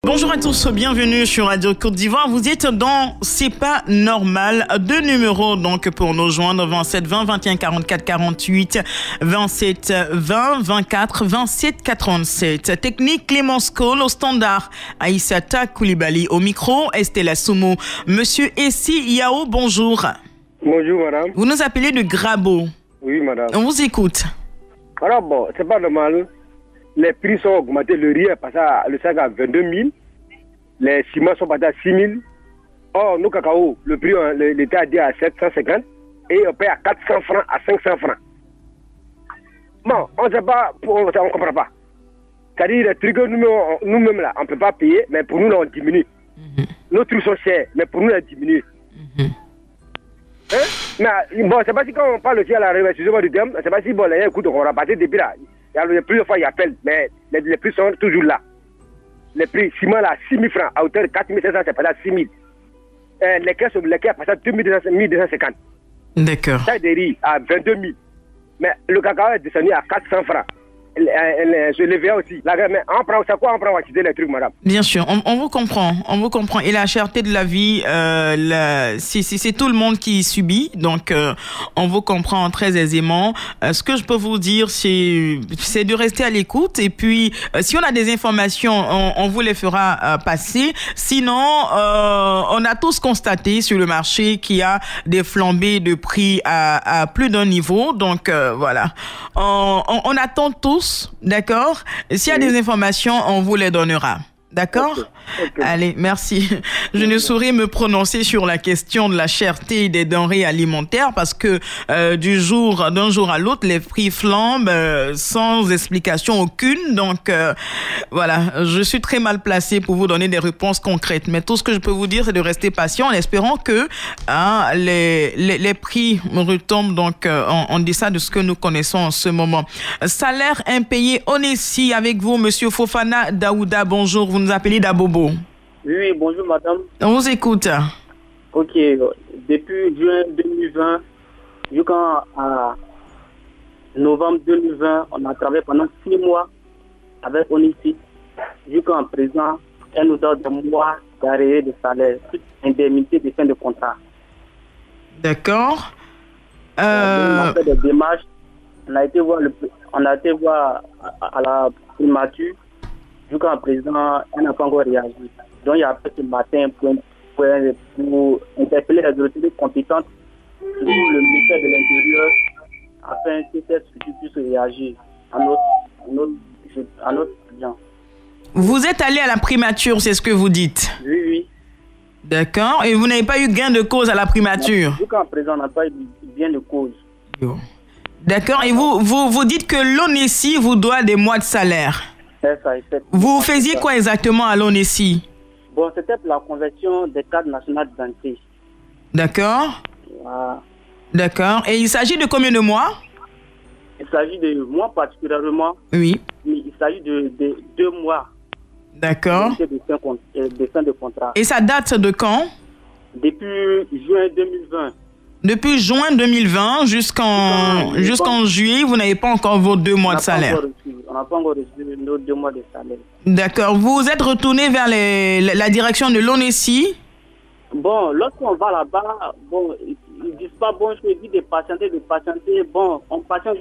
Bonjour à tous, bienvenue sur Radio Côte d'Ivoire. Vous êtes dans C'est pas normal. Deux numéros donc pour nous joindre, 27 20 21 44 48, 27 20 24 27 87. Technique Clémence Cole au standard, Aïssata Koulibaly au micro, Estella Soumo. Monsieur Essi Yao, bonjour. Bonjour madame. Vous nous appelez de Grabo. Oui madame. On vous écoute. Alors bon, c'est pas normal. Les prix sont augmentés, le riz est passé le sac à 22 000, les ciments sont passés à 6 000. Or, nos cacao, le prix, l'État a dit à 750 et on paye à 400 francs, à 500 francs. Bon, on ne sait pas, on ne comprend pas. C'est-à-dire, les trucs que nous-mêmes là, on ne peut pas payer, mais pour nous, là, on diminue. Nos trucs sont chers, mais pour nous, on diminue. Hein? Mais bon, c'est pas si quand on parle aussi à la excusez-moi du terme, c'est pas si bon, les écoute, on va passer depuis là. Il y a plusieurs fois, il appelle, mais les prix sont toujours là. Les prix, ciment là, 6 000 francs, à hauteur de 4 500, c'est pas à 6 000. Les caisses passent à 2 250. D'accord. Ça, des riz à 22 000. Mais le cacao est descendu à 400 francs. Je le verrai aussi. Mais on prend, c'est quoi on prend, on va quitter les trucs, madame? Bien sûr, on vous comprend, Et la cherté de la vie, c'est tout le monde qui subit, donc on vous comprend très aisément. Ce que je peux vous dire, c'est de rester à l'écoute, et puis si on a des informations, on vous les fera passer. Sinon, on a tous constaté sur le marché qu'il y a des flambées de prix à plus d'un niveau, donc voilà. On attend tous. D'accord? S'il y a des informations, on vous les donnera. D'accord? Okay. Allez, merci. Je ne saurais me prononcer sur la question de la cherté des denrées alimentaires parce que d'un jour à l'autre, les prix flambent sans explication aucune. Donc, voilà, je suis très mal placée pour vous donner des réponses concrètes. Mais tout ce que je peux vous dire, c'est de rester patient en espérant que les prix retombent donc en deçà de ce que nous connaissons en ce moment. Salaire impayé, on est ici avec vous, Monsieur Fofana Daouda. Bonjour, vous nous appelez Dabobo. Oui, bonjour madame. On vous écoute. Ok, depuis juin 2020 jusqu'à novembre 2020, on a travaillé pendant 6 mois avec ONICI. Jusqu'à présent, elle nous donne des mois d'arrêt de salaire, indemnité de fin de contrat. D'accord. On a fait des démarches. On a été voir à la primature. Jusqu'à présent, elle n'a pas encore réagi. Donc, il y a appelé ce matin pour interpeller les autorités compétentes sur le ministère de l'Intérieur afin que cette structure puisse réagir à notre client. Vous êtes allé à la primature, c'est ce que vous dites? Oui, oui. D'accord. Et vous n'avez pas eu gain de cause à la primature? Jusqu'à présent, on n'a pas eu gain de cause. D'accord. Et vous dites que l'ONECI vous doit des mois de salaire? Vous faisiez quoi exactement à l'ONECI? Bon, c'était pour la conversion des cadres nationaux d'identité. D'accord. Voilà. D'accord. Et il s'agit de combien de mois? Il s'agit de moi particulièrement. Oui. Mais il s'agit de 2 mois. D'accord. De fin de contrat. Et ça date de quand? Depuis juin 2020. Depuis juin 2020 jusqu'en juillet, vous n'avez pas encore vos 2 mois de salaire. On n'a pas encore reçu nos 2 mois de salaire. D'accord. Vous êtes retourné vers la direction de l'ONECI? Bon, lorsqu'on va là-bas, bon, ils disent pas bon, je dis de patienter. Bon, on patiente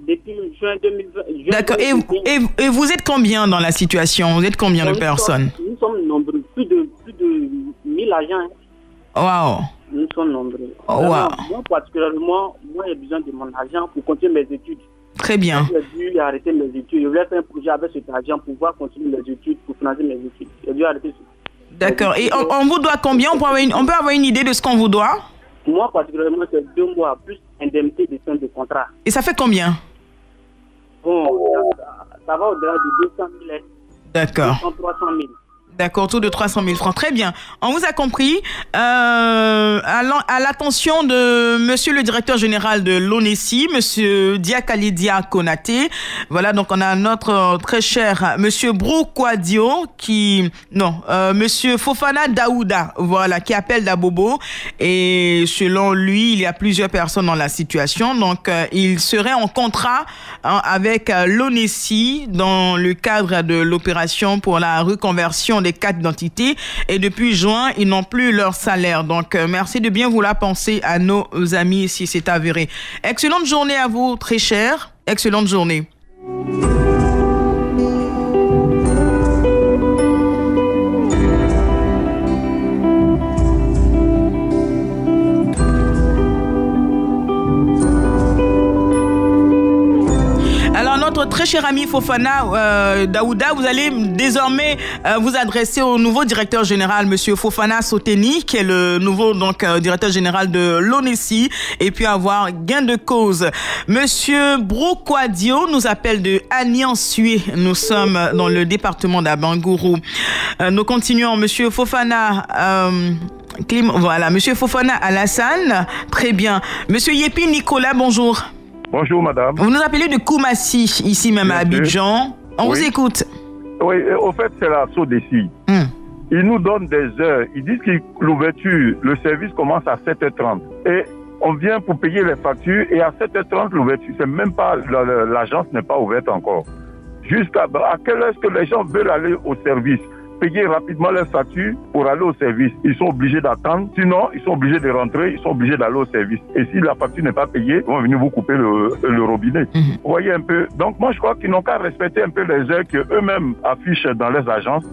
depuis juin 2020. D'accord. Et vous êtes combien dans la situation? Vous êtes combien de personnes? Nous sommes nombreux, plus de 1000 agents. Waouh. Nous sommes nombreux. Oh, wow. Moi, particulièrement, j'ai besoin de mon argent pour continuer mes études. Très bien. J'ai dû arrêter mes études. Je voulais faire un projet avec cet argent pour pouvoir continuer mes études, pour financer mes études. J'ai dû arrêter. D'accord. Et on vous doit combien? On peut avoir une idée de ce qu'on vous doit? Moi, particulièrement, c'est 2 mois, plus indemnité de fin de contrat. Et ça fait combien? Bon, ça va au-delà de 200 000. D'accord. 300 000. D'accord, autour de 300 000 francs. Très bien. On vous a compris. À l'attention de monsieur le directeur général de l'ONESI, monsieur Diakalidia Konaté. Voilà, donc on a notre très cher monsieur Brou Kwadio monsieur Fofana Daouda, voilà, qui appelle d'Abobo. Et selon lui, il y a plusieurs personnes dans la situation. Donc, il serait en contrat avec l'ONESI dans le cadre de l'opération pour la reconversion des cartes d'identité, et depuis juin, ils n'ont plus leur salaire. Donc, merci de bien vouloir penser à nos amis si c'est avéré. Excellente journée à vous, très cher. Excellente journée. Notre très cher ami Fofana Daouda, vous allez désormais vous adresser au nouveau directeur général, monsieur Fofana Soteni, qui est le nouveau directeur général de l'ONESI, et puis avoir gain de cause. Monsieur Broukwadio nous appelle de Agnan-Sué. Nous sommes dans le département d'Abangourou. Nous continuons. Monsieur Fofana voilà, monsieur Fofana Alassane, très bien. Monsieur Yepi Nicolas, bonjour. Bonjour madame. Vous nous appelez de Koumassi, ici même à Abidjan. On vous écoute. Oui, au fait c'est la SODECI. Ils nous donnent des heures. Ils disent que l'ouverture, le service commence à 7h30. Et on vient pour payer les factures et à 7h30 l'ouverture, c'est même pas, l'agence n'est pas ouverte encore. Jusqu'à quelle heure est-ce que les gens veulent aller au service? Payer rapidement leurs factures pour aller au service. Ils sont obligés d'attendre, sinon ils sont obligés de rentrer, ils sont obligés d'aller au service. Et si la facture n'est pas payée, ils vont venir vous couper le robinet. Vous voyez un peu. Donc moi je crois qu'ils n'ont qu'à respecter un peu les heures qu'eux-mêmes affichent dans les agences.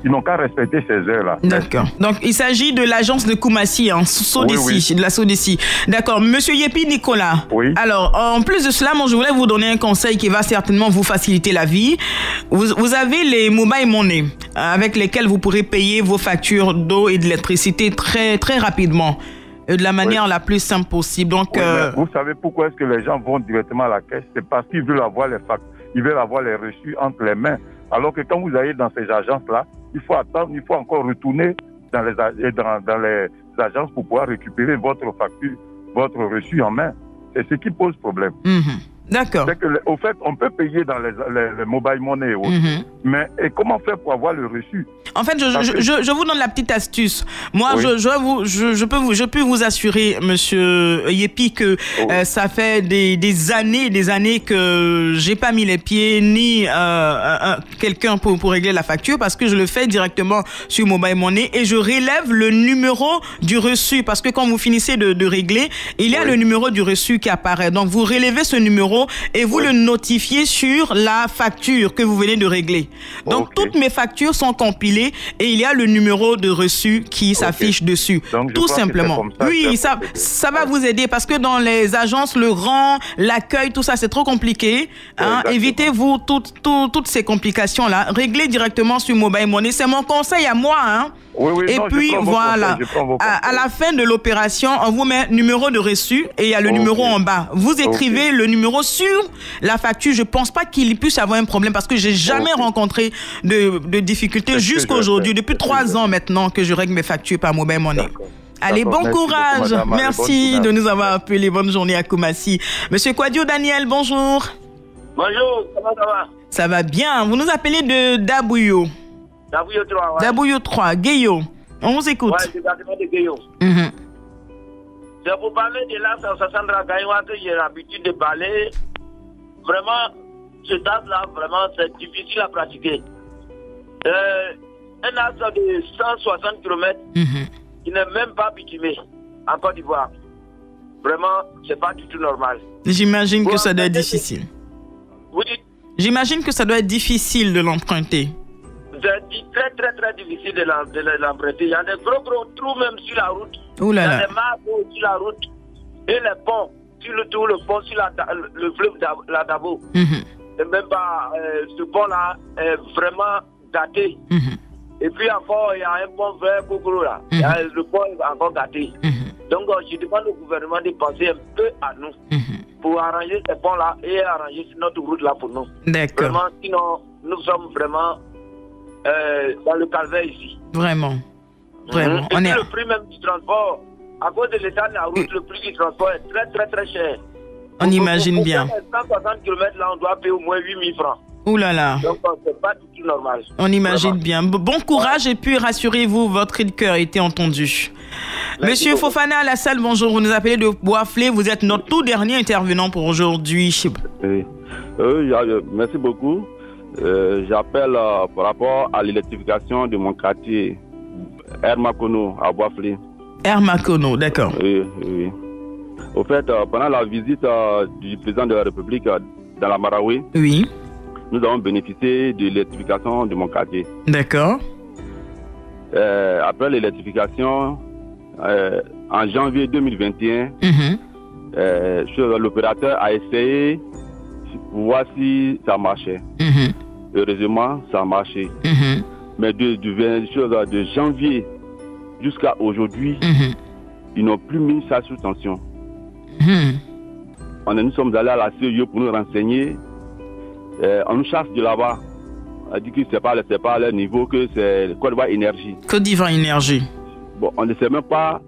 Ils n'ont qu'à respecter ces heures-là. D'accord. Donc il s'agit de l'agence de Koumassi, SODECI, de la SODECI. D'accord. Monsieur Yepi Nicolas. Oui. Alors en plus de cela, moi je voulais vous donner un conseil qui va certainement vous faciliter la vie. Vous avez les mobile money avec lesquels vous pourrez payer vos factures d'eau et d'électricité très, très rapidement, de la manière la plus simple possible. Donc, vous savez pourquoi est-ce que les gens vont directement à la caisse? C'est parce qu'ils veulent avoir les factures, ils veulent avoir les reçus entre les mains. Alors que quand vous allez dans ces agences-là, il faut attendre, il faut encore retourner dans les agences pour pouvoir récupérer votre facture, votre reçu en main. C'est ce qui pose problème. D'accord. C'est que, au fait, on peut payer dans les mobile money aussi. Mais et comment faire pour avoir le reçu? En fait, je vous donne la petite astuce. Moi, je peux vous assurer, monsieur Yepi, que ça fait des années que j'ai pas mis les pieds ni quelqu'un pour régler la facture, parce que je le fais directement sur mobile money et je relève le numéro du reçu, parce que quand vous finissez de régler, il y a le numéro du reçu qui apparaît. Donc, vous relevez ce numéro et vous le notifiez sur la facture que vous venez de régler. Donc, toutes mes factures sont compilées et il y a le numéro de reçu qui s'affiche dessus. Donc, tout simplement. Oui, ça va vous aider, parce que dans les agences, le rang, l'accueil, tout ça, c'est trop compliqué. Évitez-vous toutes ces complications-là. Réglez directement sur mobile money. C'est mon conseil à moi. Et puis voilà, à la fin de l'opération, on vous met numéro de reçu et il y a le numéro en bas. Vous écrivez le numéro sur la facture. Je pense pas qu'il puisse avoir un problème, parce que j'ai jamais rencontré de difficultés jusqu'à aujourd'hui. Depuis 3 ans maintenant que je règle mes factures par mobile money. Allez, bon courage. Merci de nous avoir appelé. Bonne journée à Koumassi. Monsieur Kwadio Daniel, bonjour. Bonjour, comment ça va? Ça va bien. Vous nous appelez de Dabouyo. Dabouyo 3, ouais. Dabouyo 3, Guéyo. On vous écoute. Ouais, département de Guéyo. C'est pour parler de l'as Sandra Gaïwa que j'ai l'habitude de parler. Vraiment, ce tas-là, vraiment, c'est difficile à pratiquer. Un as de 160 km qui n'est même pas bitumé en Côte d'Ivoire. Vraiment, c'est pas du tout normal. J'imagine que ça doit être difficile. Vous dites? J'imagine que ça doit être difficile de l'emprunter. C'est très, très, très difficile de l'emprunter. Il y a des gros trous même sur la route. Ouh là là. Il y a des marbres sur la route. Et les ponts, sur le pont, sur le fleuve la Dabo. Et même pas, ce pont-là est vraiment daté. Et puis encore, il y a un pont vers Kokoro là. Le pont est encore daté. Donc, je demande au gouvernement de penser un peu à nous pour arranger ces ponts-là et arranger notre route là pour nous. D'accord. Vraiment, sinon, nous sommes vraiment dans le calvaire ici. Vraiment. Et puis le prix même du transport, à cause de l'état de la route, le prix du transport est très très très cher. On imagine bien. Pour 160 km là, on doit payer au moins 8 000 francs. Ouh là là. Donc c'est pas du tout normal. On imagine bien. Bon courage et puis rassurez-vous, votre cri de cœur a été entendu. Monsieur Fofana Alassane, bonjour. Vous nous appelez de Boisflé. Vous êtes notre tout dernier intervenant pour aujourd'hui. Oui. Merci beaucoup. J'appelle par rapport à l'électrification de mon quartier, Hermakono, à Boisflé. Hermakono, d'accord. Oui. Au fait, pendant la visite du président de la République dans la Marawi, oui, nous avons bénéficié de l'électrification de mon quartier. D'accord. Après l'électrification, en janvier 2021, l'opérateur a essayé pour voir si ça marchait. Heureusement, ça a marché. Mais de janvier jusqu'à aujourd'hui, ils n'ont plus mis ça sous tension. Nous sommes allés à la CIE pour nous renseigner. On nous chasse de là-bas. On a dit que c'est pas le niveau, que c'est Côte d'Ivoire Énergie. Côte d'Ivoire Énergie. Bon, on ne sait même pas.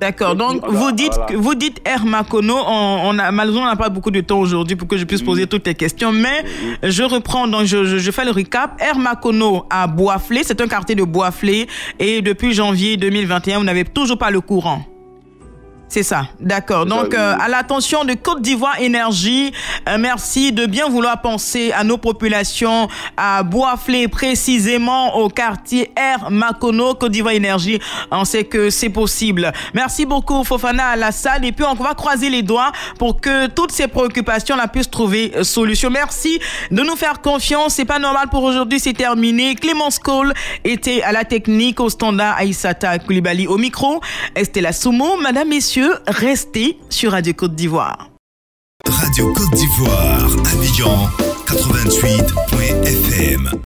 D'accord, donc vous dites Hermakono, malheureusement on n'a pas beaucoup de temps aujourd'hui pour que je puisse poser toutes les questions, mais je reprends, donc je fais le recap. Hermakono à Boisflé, c'est un quartier de Boisflé, et depuis janvier 2021, vous n'avez toujours pas le courant. C'est ça, d'accord. Donc, à l'attention de Côte d'Ivoire Énergie, merci de bien vouloir penser à nos populations, à Boisflé, précisément au quartier Hermakono, Côte d'Ivoire Énergie. On sait que c'est possible. Merci beaucoup, Fofana Alassane. Et puis, on va croiser les doigts pour que toutes ces préoccupations puissent trouver solution. Merci de nous faire confiance. C'est pas normal pour aujourd'hui, c'est terminé. Clémence Cole était à la technique, au standard Aïssata Koulibaly au micro. Estella Soumo, madame, messieurs, restez sur Radio Côte d'Ivoire. Radio Côte d'Ivoire, Abidjan 88.fm.